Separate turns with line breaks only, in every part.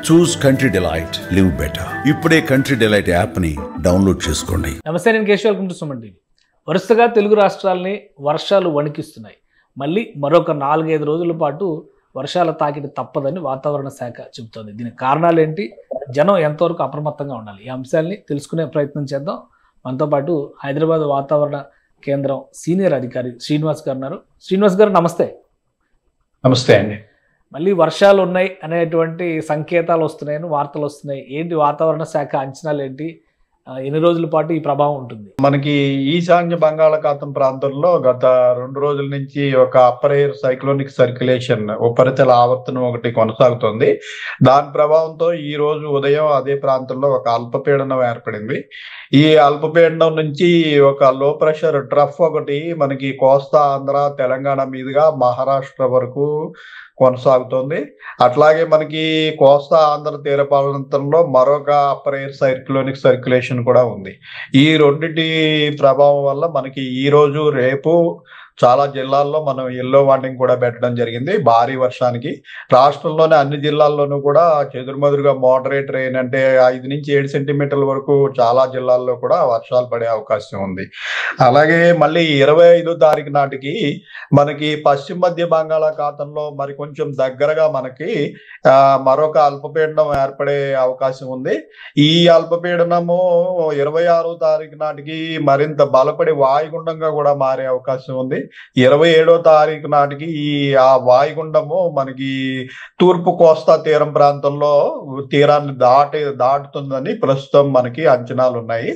చూస్ country delight, live better. ఇప్పుడే country delight యాప్ని download చేసుకోండి.
నమస్తే, నేను Keshav. Welcome to Suman TV. వరుసగా తెలుగు రాష్ట్రాలని వర్షాలు వణికిస్తున్నాయి. మళ్ళీ మరొక 4-5 రోజుల పాటు వర్షాల తాకిడి తప్పదని వాతావరణ శాఖ చెబుతోంది. దీనికి కారణాలు ఏంటి, జనం ఎంతవరకు అప్రమత్తంగా ఉండాలి, ఈ అంశాలని తెలుసుకునే ప్రయత్నం చేద్దాం. మనతో పాటు హైదరాబాద్ వాతావరణ కేంద్రం సీనియర్ అధికారి శ్రీనివాస్ గారు ఉన్నారు. శ్రీనివాస్ గారు నమస్తే.
నమస్తే అండి.
మళ్ళీ వర్షాలు ఉన్నాయి అనేటువంటి సంకేతాలు వస్తున్నాయని వార్తలు వస్తున్నాయి. ఏంటి వాతావరణ శాఖ అంచనాలు ఏంటి, ఎన్ని రోజుల పాటు ఈ ప్రభావం ఉంటుంది?
మనకి ఈశాన్య బంగాళాఖాతం ప్రాంతంలో గత 2 రోజుల నుంచి ఒక అప్పర్ ఎయిర్ సైక్లోనిక్ సర్క్యులేషన్, ఉపరితల ఆవర్తనం ఒకటి కొనసాగుతుంది. దాని ప్రభావంతో ఈ రోజు ఉదయం అదే ప్రాంతంలో ఒక అల్పపీడనం ఏర్పడింది. ఈ అల్పపీడనం నుంచి ఒక లో ప్రెషర్ ట్రఫ్ ఒకటి మనకి కోస్తా ఆంధ్ర తెలంగాణ మీదుగా మహారాష్ట్ర వరకు కొనసాగుతోంది. అట్లాగే మనకి కోస్తా ఆంధ్ర తీర ప్రాంతంలో మరొక అప్పర్ ఎయిర్ సైక్లోనిక్ సర్క్యులేషన్ కూడా ఉంది. ఈ రెండింటి ప్రభావం వల్ల మనకి ఈ రోజు రేపు చాలా జిల్లాల్లో మనం ఎల్లో వార్నింగ్ కూడా పెట్టడం జరిగింది. భారీ వర్షానికి రాష్ట్రంలోని అన్ని జిల్లాల్లోనూ కూడా చెదురుమదురుగా మోడరేట్ రెయిన్ అంటే 5 నుంచి 7 సెంటీమీటర్ల వరకు చాలా జిల్లాల్లో కూడా వర్షాలు పడే అవకాశం ఉంది. అలాగే మళ్ళీ 25వ తారీఖు నాటికి మనకి పశ్చిమ మధ్య బంగాళాఖాతంలో మరి కొంచెం దగ్గరగా మనకి మరొక అల్పపీడనం ఏర్పడే అవకాశం ఉంది. ఈ అల్పపీడనము 26వ తారీఖు నాటికి మరింత బలపడి వాయుగుండంగా కూడా మారే అవకాశం ఉంది. 27వ తారీఖు నాటికి ఆ వాయుగుండము మనకి తూర్పు కోస్తా తీరం ప్రాంతంలో తీరాన్ని దాటుతుందని ప్రస్తుతం మనకి అంచనాలు ఉన్నాయి.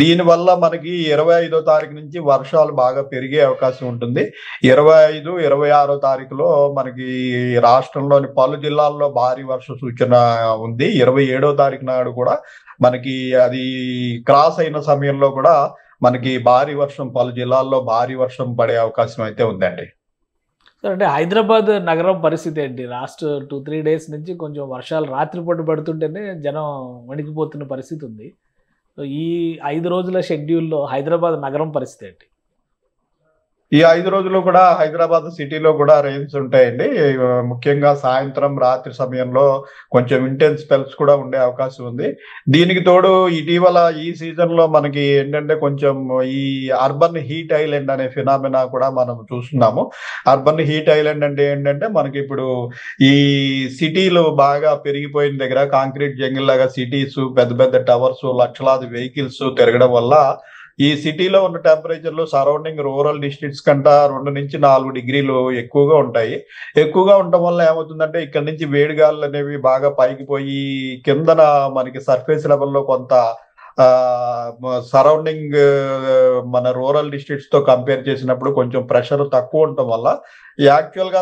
దీనివల్ల మనకి 25వ తారీఖు నుంచి వర్షాలు బాగా పెరిగే అవకాశం ఉంటుంది. 25, 26వ తారీఖులో మనకి రాష్ట్రంలోని పలు జిల్లాల్లో భారీ వర్ష సూచన ఉంది. 27వ తారీఖు నాడు కూడా మనకి అది క్రాస్ అయిన సమయంలో కూడా మనకి భారీ వర్షం, పలు జిల్లాల్లో భారీ వర్షం పడే అవకాశం అయితే ఉందండి.
సార్, అంటే హైదరాబాద్ నగరం పరిస్థితి ఏంటి? లాస్ట్ 2-3 డేస్ నుంచి కొంచెం వర్షాలు రాత్రిపూట పడుతుంటేనే జనం వణికిపోతున్న పరిస్థితి ఉంది. సో ఈ 5 రోజుల షెడ్యూల్లో హైదరాబాద్ నగరం పరిస్థితి ఏంటి?
ఈ 5 రోజులు కూడా హైదరాబాద్ సిటీలో కూడా రెయిన్స్ ఉంటాయండి. ముఖ్యంగా సాయంత్రం, రాత్రి సమయంలో కొంచెం ఇంటెన్స్ స్పెల్స్ కూడా ఉండే అవకాశం ఉంది. దీనికి తోడు ఇటీవల ఈ సీజన్ లో మనకి ఏంటంటే కొంచెం ఈ అర్బన్ హీట్ ఐలాండ్ అనే ఫినామినా కూడా మనం చూస్తున్నాము. అర్బన్ హీట్ ఐలాండ్ అంటే ఏంటంటే మనకి ఇప్పుడు ఈ సిటీలు బాగా పెరిగిపోయిన దగ్గర కాంక్రీట్ జంగిల్ లాగా సిటీస్, పెద్ద పెద్ద టవర్స్, లక్షలాది వెహికల్స్ తిరగడం వల్ల ఈ సిటీలో ఉన్న టెంపరేచర్లు సరౌండింగ్ రూరల్ డిస్ట్రిక్ట్స్ కంటే 2 నుంచి 4 డిగ్రీలు ఎక్కువగా ఉంటాయి. ఎక్కువగా ఉండటం వల్ల ఏమవుతుందంటే ఇక్కడ నుంచి వేడిగాలు అనేవి బాగా పైకి పోయి కిందన మనకి సర్ఫేస్ లెవెల్లో కొంత సరౌండింగ్ మన రూరల్ డిస్ట్రిక్ట్స్ తో కంపేర్ చేసినప్పుడు కొంచెం ప్రెషర్ తక్కువ ఉండటం వల్ల యాక్చువల్ గా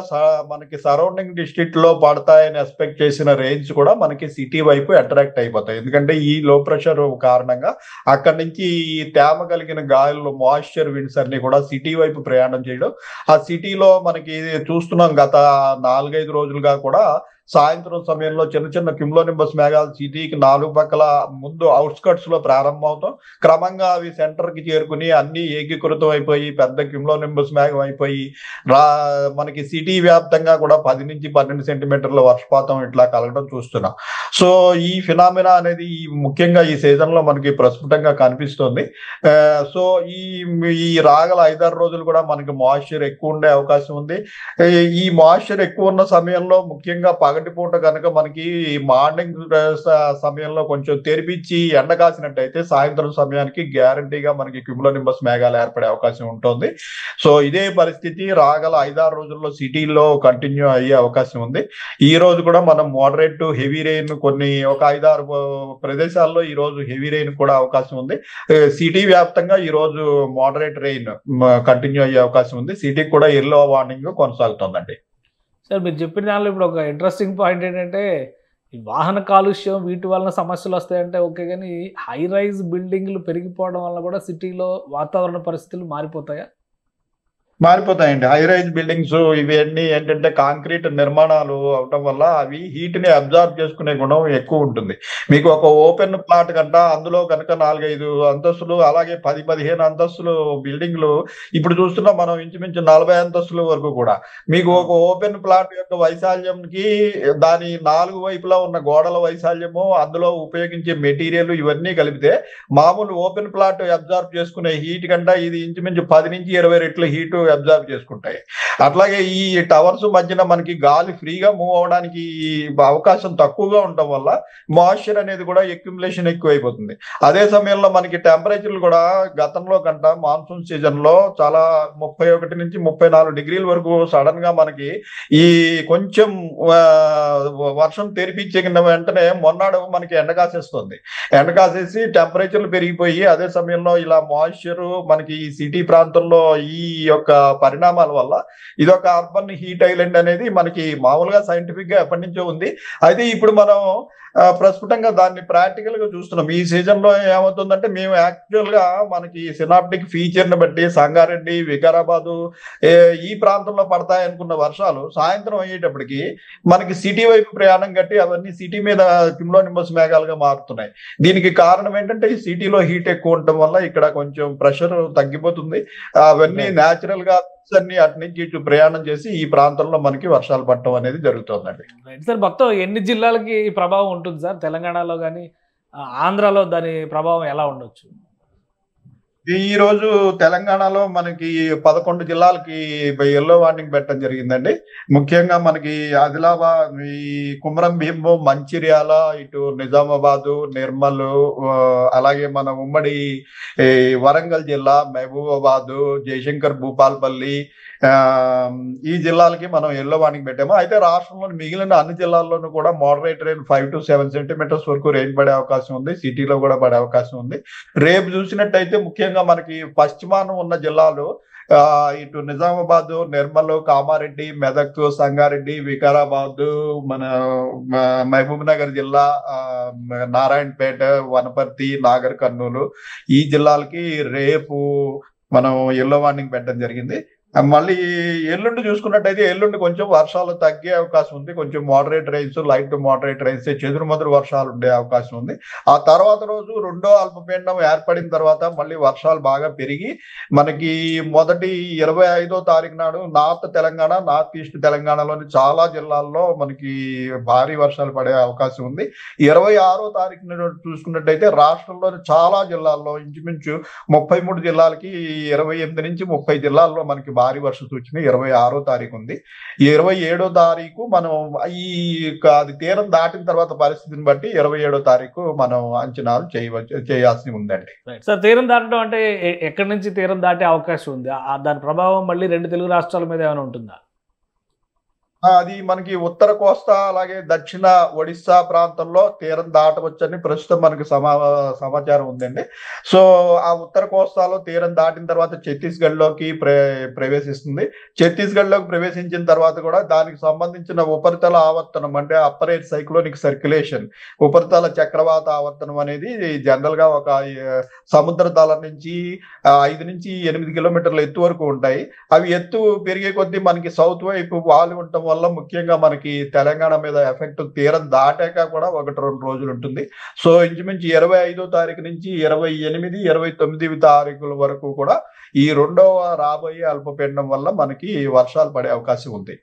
మనకి సరౌండింగ్ డిస్ట్రిక్ట్ లో పడతాయని ఎక్స్పెక్ట్ చేసిన రేంజ్ కూడా మనకి సిటీ వైపు అట్రాక్ట్ అయిపోతాయి. ఎందుకంటే ఈ లో ప్రెషర్ కారణంగా అక్కడి నుంచి ఈ తేమ కలిగిన గాలులు, మాయిశ్చర్ విండ్స్ అన్ని కూడా సిటీ వైపు ప్రయాణం చేయడం, ఆ సిటీలో మనకి చూస్తున్నాం గత 4-5 రోజులుగా కూడా సాయంత్రం సమయంలో చిన్న చిన్న క్యుములోనింబస్ మేఘాలు సిటీకి 4 పక్కల ముందు అవుట్స్కట్స్ లో ప్రారంభమవుతాం. క్రమంగా అవి సెంటర్ కి చేరుకుని అన్ని ఏకీకృతం అయిపోయి పెద్ద క్యుములోనింబస్ మేఘం అయిపోయి మనకి సిటీ వ్యాప్తంగా కూడా 10 నుంచి 12 సెంటీమీటర్ల వర్షపాతం ఇట్లా కలగడం చూస్తున్నాం. సో ఈ ఫినామినా అనేది ముఖ్యంగా ఈ సీజన్ లో మనకి ప్రస్ఫుటంగా కనిపిస్తుంది. సో ఈ రాగల 5-6 రోజులు కూడా మనకి మాయిశ్చర్ ఎక్కువ ఉండే అవకాశం ఉంది. ఈ మాయిశ్చర్ ఎక్కువ ఉన్న సమయంలో ముఖ్యంగా పగటిపూట కనుక మనకి మార్నింగ్ సమయంలో కొంచెం తెరిపించి ఎండ కాసినట్టయితే సాయంత్రం సమయానికి గ్యారంటీగా మనకి క్యుములోనింబస్ మేఘాలు ఏర్పడే అవకాశం ఉంటుంది. సో ఇదే పరిస్థితి రాగల 5-6 రోజుల్లో సిటీలో కంటిన్యూ అయ్యే అవకాశం ఉంది. ఈ రోజు కూడా మనం మోడరేట్ టు హెవీ రెయిన్ కొన్ని ఒక 5-6 ప్రదేశాల్లో ఈ రోజు హెవీ రెయిన్ కూడా అవకాశం ఉంది. సిటీ వ్యాప్తంగా ఈ రోజు మోడరేట్ రెయిన్ కంటిన్యూ అయ్యే అవకాశం ఉంది. సిటీకి కూడా ఎల్లో వార్నింగ్ కొనసాగుతుందండి.
సార్, మీరు చెప్పిన దానిలో ఇప్పుడు ఒక ఇంట్రెస్టింగ్ పాయింట్ ఏంటంటే ఈ వాహన కాలుష్యం వీటి వలన సమస్యలు వస్తాయంటే ఓకే, కానీ హై రైజ్ బిల్డింగ్లు పెరిగిపోవడం వల్ల కూడా సిటీలో వాతావరణ పరిస్థితులు మారిపోతాయా?
మారిపోతాయండి. హై రైజ్ బిల్డింగ్స్ ఇవన్నీ ఏంటంటే కాంక్రీట్ నిర్మాణాలు అవటం వల్ల అవి హీట్ ని అబ్జార్బ్ చేసుకునే గుణం ఎక్కువ ఉంటుంది. మీకు ఒక ఓపెన్ ప్లాట్ కంట అందులో కనుక 4-5 అంతస్తులు అలాగే 10-15 అంతస్తులు బిల్డింగ్లు ఇప్పుడు చూస్తున్నాం మనం ఇంచుమించు 40 అంతస్తుల వరకు కూడా. మీకు ఒక ఓపెన్ ప్లాట్ యొక్క వైశాల్యంకి దాని 4 వైపులా ఉన్న గోడల వైశాల్యము అందులో ఉపయోగించే మెటీరియల్ ఇవన్నీ కలిపితే మామూలు ఓపెన్ ప్లాట్ అబ్జార్బ్ చేసుకునే హీట్ కంటే ఇది ఇంచుమించు 10 నుంచి 20 రెట్లు హీట్ అబ్జర్వ్ చేసుకుంటాయి. అట్లాగే ఈ టవర్స్ మధ్యన మనకి గాలి ఫ్రీగా మూవ్ అవడానికి అవకాశం తక్కువగా ఉండటం వల్ల మాయిశ్చర్ అనేది కూడా అక్యుములేషన్ ఎక్కువైపోతుంది. అదే సమయంలో మనకి టెంపరేచర్లు కూడా గతంలో కంట మాన్సూన్ సీజన్ లో చాలా 31 నుంచి 34 డిగ్రీల వరకు సడన్ గా మనకి ఈ కొంచెం వర్షం తెరిపించిన వెంటనే మొన్నాడు మనకి ఎండ కాసేస్తుంది. ఎండ కాసేసి టెంపరేచర్లు పెరిగిపోయి అదే సమయంలో ఇలా మాయిశ్చర్ మనకి ఈ సిటీ ప్రాంతంలో ఈ యొక్క పరిణామాల వల్ల ఇదొక అర్బన్ హీట్ ఐలాండ్ అనేది మనకి మామూలుగా సైంటిఫిక్ గా ఎప్పటి నుంచో ఉంది. అయితే ఇప్పుడు మనం ప్రస్ఫుటంగా దాన్ని ప్రాక్టికల్ గా చూస్తున్నాం. ఈ సీజన్ లో ఏమవుతుందంటే మేము యాక్చువల్ గా మనకి సినాప్టిక్ ఫీచర్ ని బట్టి సంగారెడ్డి, వికారాబాదు ఈ ప్రాంతంలో పడతాయి అనుకున్న వర్షాలు సాయంత్రం అయ్యేటప్పటికి మనకి సిటీ వైపు ప్రయాణం కట్టి అవన్నీ సిటీ మీద క్యుములోనింబస్ మేఘాలుగా మారుతున్నాయి. దీనికి కారణం ఏంటంటే ఈ సిటీలో హీట్ ఎక్కువ ఉండటం వల్ల ఇక్కడ కొంచెం ప్రెషర్ తగ్గిపోతుంది. అవన్నీ న్యాచురల్ గా అన్ని అటు నుంచి ఇటు ప్రయాణం చేసి ఈ ప్రాంతంలో మనకి వర్షాలు పడటం అనేది జరుగుతుందండి.
సార్ మొత్తం ఎన్ని జిల్లాలకి ఈ ప్రభావం ఉంటుంది సార్? తెలంగాణలో కానీ ఆంధ్రాలో దాని ప్రభావం ఎలా ఉండొచ్చు?
ఈ రోజు తెలంగాణలో మనకి 11 జిల్లాలకి ఎల్లో వార్నింగ్ పెట్టడం జరిగిందండి. ముఖ్యంగా మనకి ఆదిలాబాద్, ఈ కుమ్రం భీం, మంచిర్యాల, ఇటు నిజామాబాదు, నిర్మల్, అలాగే మన ఉమ్మడి వరంగల్ జిల్లా, మహబూబాబాదు, జయశంకర్, భూపాల్పల్లి ఈ జిల్లాలకి మనం ఎల్లో వార్నింగ్ పెట్టాము. అయితే రాష్ట్రంలోని మిగిలిన అన్ని జిల్లాల్లోనూ కూడా మోడరేట్ రెయిన్ 5 to 7 సెంటీమీటర్స్ వరకు రెయిన్ పడే అవకాశం ఉంది. సిటీలో కూడా పడే అవకాశం ఉంది. రేపు చూసినట్టయితే ముఖ్యంగా మనకి పశ్చిమాన ఉన్న జిల్లాలు ఇటు నిజామాబాద్, నిర్మల్, కామారెడ్డి, మెదక్, సంగారెడ్డి, వికారాబాద్, మన మహబూబ్ నగర్ జిల్లా, నారాయణపేట, వనపర్తి, నాగర్ కర్నూలు ఈ జిల్లాలకి రేపు మనం ఎల్లో వార్నింగ్ పెట్టడం జరిగింది. మళ్ళీ ఎల్లుండి చూసుకున్నట్టయితే ఎల్లుండి కొంచెం వర్షాలు తగ్గే అవకాశం ఉంది. కొంచెం moderate rains, light to moderate rains, చెదురుమదురు వర్షాలు ఉండే అవకాశం ఉంది. ఆ తర్వాత రోజు రెండో అల్పపీడనం ఏర్పడిన తర్వాత మళ్ళీ వర్షాలు బాగా పెరిగి మనకి మొదటి 25వ తారీఖు నాడు నార్త్ తెలంగాణ, నార్త్ ఈస్ట్ తెలంగాణలోని చాలా జిల్లాల్లో మనకి భారీ వర్షాలు పడే అవకాశం ఉంది. 26వ తారీఖు నాడు చూసుకున్నట్టయితే రాష్ట్రంలోని చాలా జిల్లాల్లో ఇంచుమించు 33 జిల్లాలకి 28 నుంచి 30 జిల్లాల్లో మనకి భారీ వర్ష సూచన 26వ తారీఖు ఉంది. 27వ తారీఖు మనం అది తీరం దాటిన తర్వాత పరిస్థితిని బట్టి 27వ తారీఖు మనం అంచనాలు చేయాల్సి ఉందండి.
సార్ తీరం దాటడం అంటే ఎక్కడి నుంచి తీరం దాటే అవకాశం ఉంది? దాని ప్రభావం మళ్ళీ 2 తెలుగు రాష్ట్రాల మీద ఏమైనా ఉంటుందా?
అది మనకి ఉత్తర కోస్తా అలాగే దక్షిణ ఒడిస్సా ప్రాంతంలో తీరం దాటవచ్చని ప్రస్తుతం మనకి సమాచారం ఉందండి. సో ఆ ఉత్తర కోస్తాలో తీరం దాటిన తర్వాత ఛత్తీస్గఢ్ లోకి ప్రవేశిస్తుంది. ఛత్తీస్గఢ్ లోకి ప్రవేశించిన తర్వాత కూడా దానికి సంబంధించిన ఉపరితల ఆవర్తనం అంటే అప్పర్ ఎయిర్ సైక్లోనిక్ సర్క్యులేషన్, ఉపరితల చక్రవాత ఆవర్తనం అనేది జనరల్ గా ఒక సముద్ర తలం నుంచి 5 నుంచి 8 కిలోమీటర్ల ఎత్తు వరకు ఉంటాయి. అవి ఎత్తు పెరిగే కొద్దీ మనకి సౌత్ వైపు వాలి ఉండటం వల్ల ముఖ్యంగా మనకి తెలంగాణ మీద ఎఫెక్ట్ తీరం దాటాక కూడా 1-2 రోజులు ఉంటుంది. సో ఇంచుమించు 25వ తారీఖు నుంచి 28, 29వ తారీఖుల వరకు కూడా ఈ రెండవ రాబోయే అల్పపీడనం వల్ల మనకి వర్షాలు పడే అవకాశం ఉంది.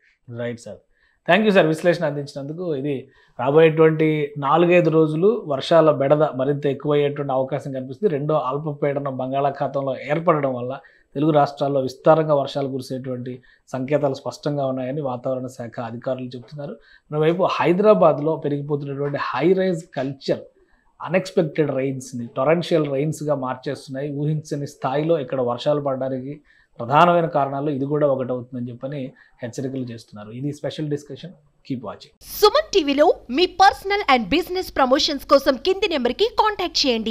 Right sir, thank you sir విశ్లేషణ అందించినందుకు. ఇది రాబోయేటువంటి 4-5 రోజులు వర్షాల బెడద మరింత ఎక్కువయ్యేటువంటి అవకాశం కనిపిస్తుంది. రెండో అల్పపీడనం బంగాళాఖాతంలో ఏర్పడడం వల్ల తెలుగు రాష్ట్రాల్లో విస్తారంగా వర్షాలు కురిసేటువంటి సంకేతాలు స్పష్టంగా ఉన్నాయని వాతావరణ శాఖ అధికారులు చెబుతున్నారు. మరోవైపు హైదరాబాద్లో పెరిగిపోతున్నటువంటి హై రైజ్ కల్చర్ అన్ఎక్స్పెక్టెడ్ రైన్స్ని టొరెన్షియల్ రైన్స్గా మార్చేస్తున్నాయి. ఊహించని స్థాయిలో ఇక్కడ వర్షాలు పడడానికి ప్రధానమైన కారణాలు ఇది కూడా ఒకటవుతుందని చెప్పని హెచ్చరికలు చేస్తున్నారు. ఇది special discussion. Keep watching.
Suman టీవీలో మీ పర్సనల్ అండ్ బిజినెస్ ప్రమోషన్స్ కోసం కింది నెంబర్కి కాంటాక్ట్ చేయండి.